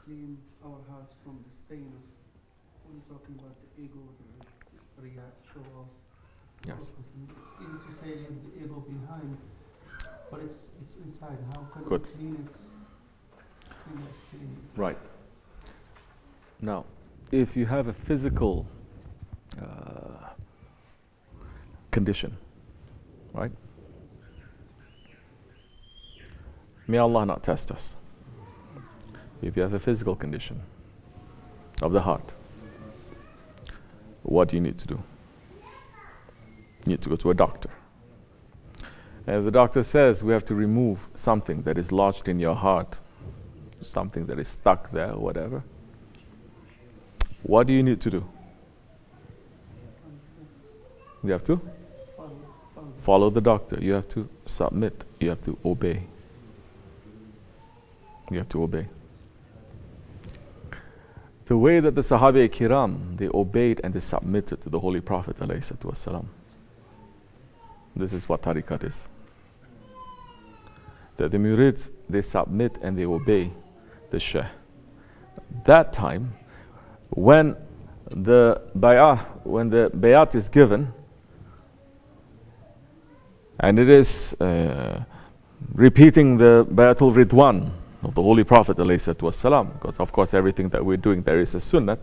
clean our hearts from the stain of, when talking about the ego, the riyah, show off. Yes. It's easy to say leave the ego behind, but it's inside. How can Good. we clean it? Clean the stain? Right. Now, if you have a physical condition, right? May Allah not test us. If you have a physical condition of the heart, what do you need to do? You need to go to a doctor. And the doctor says we have to remove something that is lodged in your heart, something that is stuck there or whatever. What do you need to do? You have to follow the doctor. You have to submit. You have to obey. You have to obey. The way that the Sahaba Kiram, they obeyed and they submitted to the Holy Prophet ﷺ. This is what tariqat is. That the murids, they submit and they obey the Shaykh. That time, when the bayat is given, and it is repeating the Bayatul Ridwan of the Holy Prophet ﷺ, because of course everything that we're doing there is a sunnat.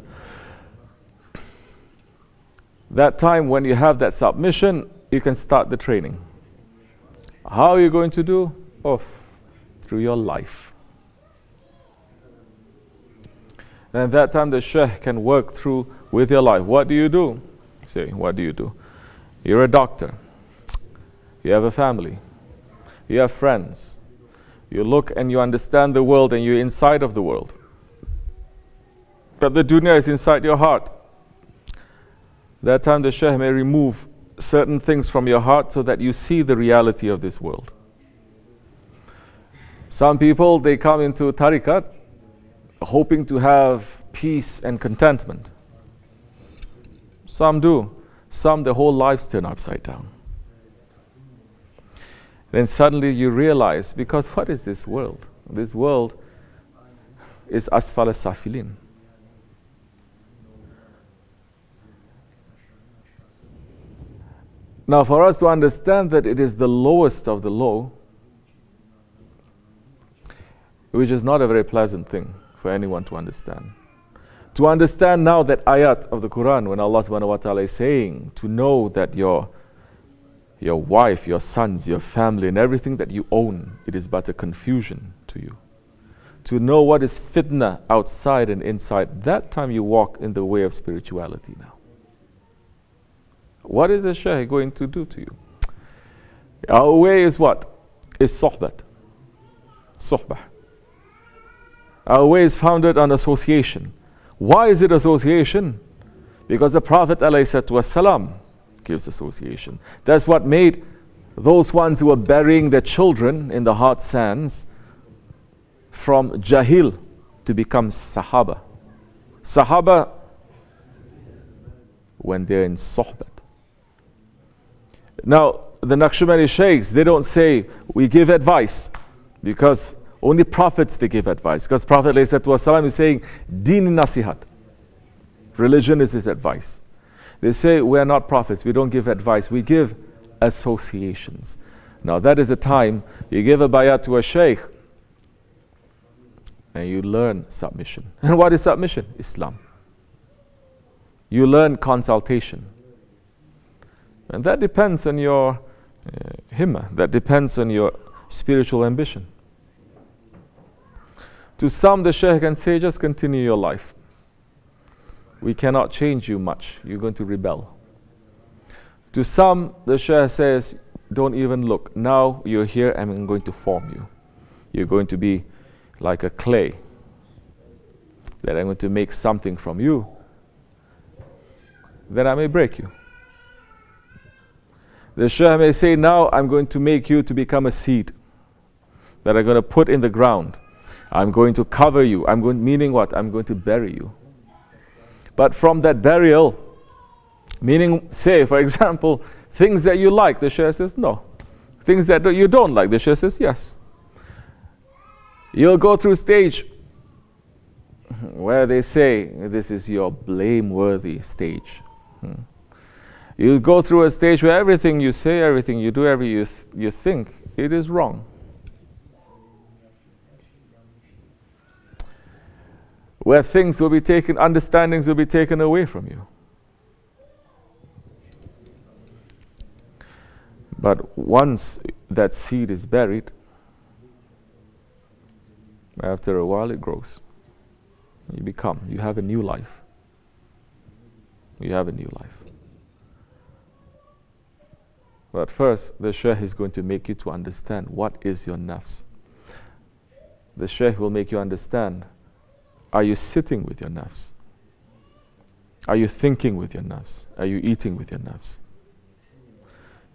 That time when you have that submission, you can start the training. How are you going to do? Through your life. And at that time the Shaykh can work through with your life. What do you do? Say, what do you do? You're a doctor. You have a family. You have friends. You look and you understand the world and you're inside of the world. But the dunya is inside your heart. That time the Shaykh may remove certain things from your heart so that you see the reality of this world. Some people, they come into tariqat hoping to have peace and contentment. Some do. Some, their whole lives turn upside down. Then suddenly you realize, because what is this world? This world is asfal safilin. Now for us to understand that it is the lowest of the low, which is not a very pleasant thing for anyone to understand. To understand now that ayat of the Quran, when Allah subhanahu wa ta'ala is saying, to know that your wife, your sons, your family, and everything that you own, it is but a confusion to you. To know what is fitna outside and inside, that time you walk in the way of spirituality now. What is the Shaykh going to do to you? Our way is what? Is sohbat. Sohbah. Our way is founded on association. Why is it association? Because the Prophet ﷺ gives association. That's what made those ones who were burying their children in the hot sands from Jahil to become Sahaba. Sahaba, when they're in Sohbat. Now, the Nakshibendi Sheikhs, they don't say, we give advice, because only prophets, they give advice. Because Prophet ﷺ is saying, Deen nasihat. Religion is his advice. They say, we are not prophets, we don't give advice, we give associations. Now that is a time you give a bayat to a sheikh and you learn submission. And what is submission? Islam. You learn consultation. And that depends on your himmah, that depends on your spiritual ambition. To some, the Shaykh can say, just continue your life. We cannot change you much. You're going to rebel. To some, the Shaykh says, don't even look. Now you're here and I'm going to form you. You're going to be like a clay. That I'm going to make something from you. Then I may break you. The Shaykh may say, now I'm going to make you to become a seed that I'm going to put in the ground. I'm going to cover you. Meaning what? I'm going to bury you. But from that burial, meaning, say, for example, things that you like, the Shaykh says, no. Things that you don't like, the Shaykh says, yes. You'll go through stage where they say this is your blameworthy stage. You go through a stage where everything you say, everything you do, you think, it is wrong. Where things will be taken, understandings will be taken away from you. But once that seed is buried, after a while it grows. You have a new life. You have a new life. But first, the Shaykh is going to make you to understand what is your nafs. The Shaykh will make you understand, are you sitting with your nafs? Are you thinking with your nafs? Are you eating with your nafs?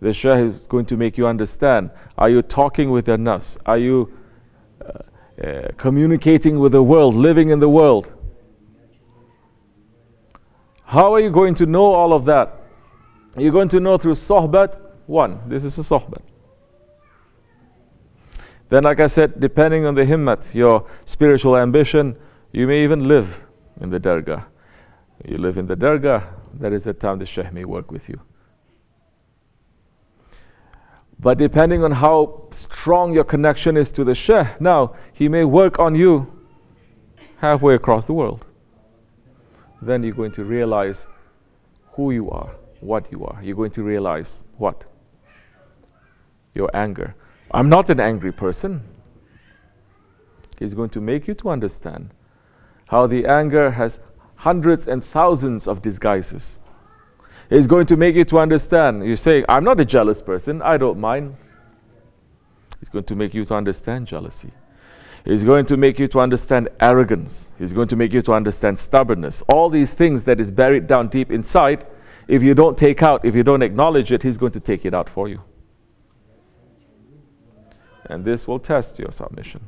The Shaykh is going to make you understand, are you talking with your nafs? Are you communicating with the world, living in the world? How are you going to know all of that? You're going to know through sohbat. One, this is a sohbat. Then, like I said, depending on the himmat, your spiritual ambition, you may even live in the Dergah. You live in the Dergah, that is the time the Shaykh may work with you. But depending on how strong your connection is to the Shaykh, now he may work on you halfway across the world. Then you're going to realize who you are, what you are. You're going to realize what? Your anger. I'm not an angry person. He's going to make you to understand how the anger has hundreds and thousands of disguises. He's going to make you to understand. You say, I'm not a jealous person, I don't mind. He's going to make you to understand jealousy. He's going to make you to understand arrogance. He's going to make you to understand stubbornness. All these things that is buried down deep inside, if you don't take out, if you don't acknowledge it, he's going to take it out for you. And this will test your submission.